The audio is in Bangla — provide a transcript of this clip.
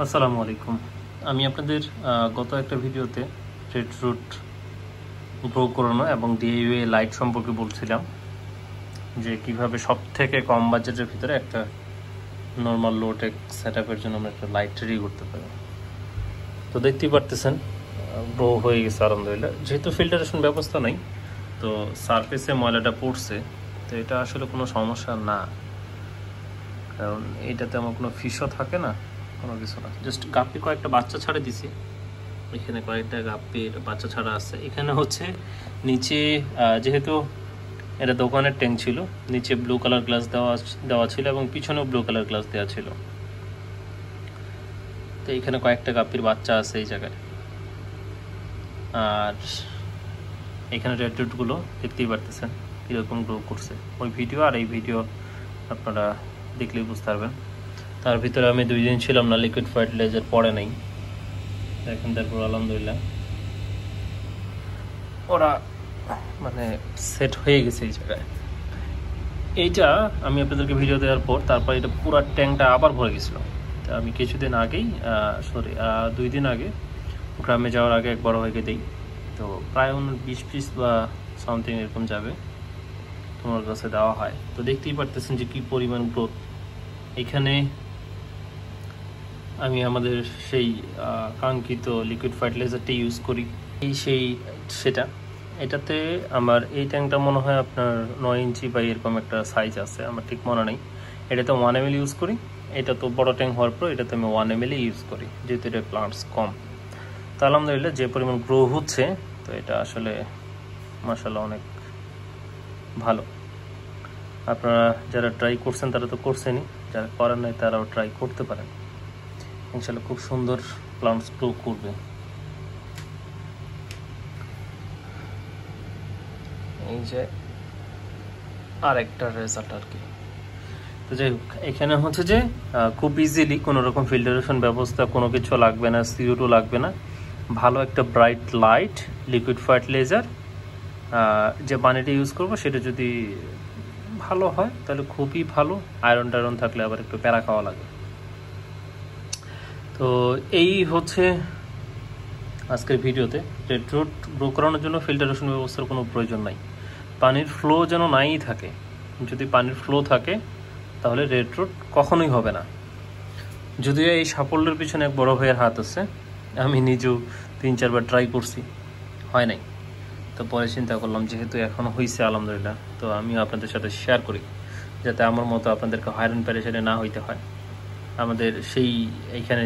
আসসালামু আলাইকুম। আমি আপনাদের গত একটা ভিডিওতে রেডরুট গ্রো করানো এবং ডিআইওয়াই লাইট সম্পর্কে বলছিলাম যে কিভাবে সব থেকে কম বাজেটের ভিতরে একটা নর্মাল লোটেক সেটআপের জন্য আমরা একটা লাইট রেডি করতে পারি। তো দেখতেই পারতেছেন গ্রো হয়ে গেছে আলহামদুলিল্লাহ। যেহেতু ফিল্টারেশন ব্যবস্থা নাই, তো সারফেসে ময়লাটা পড়ছে, তো এটা আসলে কোনো সমস্যা না, কারণ এইটাতে আমার কোনো ফিশও থাকে না, কোনো কিছু না। জাস্ট গাপ্পি কয়েকটা বাচ্চা ছাড়ে দিছি, এখানে কয়েকটা গাপ্পির বাচ্চা ছাড়া আছে। এখানে হচ্ছে নিচে যেহেতু এটা দোকানের ট্যাঙ্ক ছিল, নিচে ব্লু কালার গ্লাস দেওয়া ছিল এবং পিছনেও ব্লু কালার গ্লাস দেওয়া ছিল। তো এখানে কয়েকটা গাপ্পির বাচ্চা আছে এই জায়গায়। আর এখানে রেডরুটগুলো দেখতেই পারতেছেন কীরকম গ্রো করছে। ওই ভিডিও আর এই ভিডিও আপনারা দেখলেই বুঝতে পারবেন। তার ভিতরে আমি 2 দিন ছিলাম না, লিকুইড ফার্টিলাইজার পড়ে নাই দেখেন। তারপর আলহামদুলিল্লাহ ওরা মানে সেট হয়ে গেছে এই জায়গায়। এইটা আমি আপনাদেরকে ভিডিও দেওয়ার পর তারপর এটা পুরো ট্যাঙ্কটা আবার ভরে গেছিলো। তা আমি কিছুদিন আগেই 2 দিন আগে গ্রামে যাওয়ার আগে এক বড় ভাইকে দিই, তো প্রায় 20 পিস বা সামথিং এরকম যাবে তোমার কাছে দেওয়া হয়। তো দেখতেই পারতেছেন যে কি পরিমাণ গ্রোথ। এখানে আমি আমাদের সেই কাঙ্ক্ষিত লিকুইড ফার্টিলাইজারটা ইউজ করি, সেটা এটাতে আমার এই ট্যাঙ্কটা মনে হয় আপনার 9 ইঞ্চি বা এরকম একটা সাইজ আছে, আমার ঠিক মনে নেই। এটাতে 1 ml ইউজ করি। এটা তো বড় ট্যাঙ্ক হওয়ার পর এটাতে আমি 1 ml ইউজ করি, যেহেতু এটা প্লান্টস কম। তো আলহামদুলিল্লাহ যে পরিমাণ গ্রো হচ্ছে, তো এটা আসলে মাশাআল্লাহ অনেক ভালো। আপনারা যারা ট্রাই করছেন তারা তো করছেনই, যারা করেন নাই তারাও ট্রাই করতে পারেন, ইনশাআল্লাহ খুব সুন্দর প্লান্টস গ্রো করবে। এই যে আরেকটা রেজাল্ট আর কি। তো যাই হোক, এখানে হচ্ছে যে খুব ইজিলি কোনো রকম ফিল্টারেশন ব্যবস্থা কোনো কিছু লাগবে না, CO2 লাগবে না। ভালো একটা ব্রাইট লাইট, লিকুইড ফার্টিলাইজার, যে পানিটা ইউজ করবো সেটা যদি ভালো হয় তাহলে খুবই ভালো। আয়রন টায়রন থাকলে আবার একটু প্যারা খাওয়া লাগে। তো এই হচ্ছে আজকের ভিডিওতে। রেডরুট গ্রো করানোর জন্য ফিল্টারেশন ব্যবস্থার কোনো প্রয়োজন নাই, পানির ফ্লো যেন নাই থাকে। যদি পানির ফ্লো থাকে তাহলে রেডরুট কখনোই হবে না। যদিও এই সাফল্যের পিছনে এক বড় ভাইয়ের হাত আছে, আমি নিজেও 3-4 বার ট্রাই করছি, হয় নাই। তো পরে চিন্তা করলাম যেহেতু এখন হয়েছে আলহামদুলিল্লাহ, তো আমিও আপনাদের সাথে শেয়ার করি, যাতে আমার মতো আপনাদেরকে হয়রান পেরেশানি না হইতে হয়। আমাদের সেই এইখানে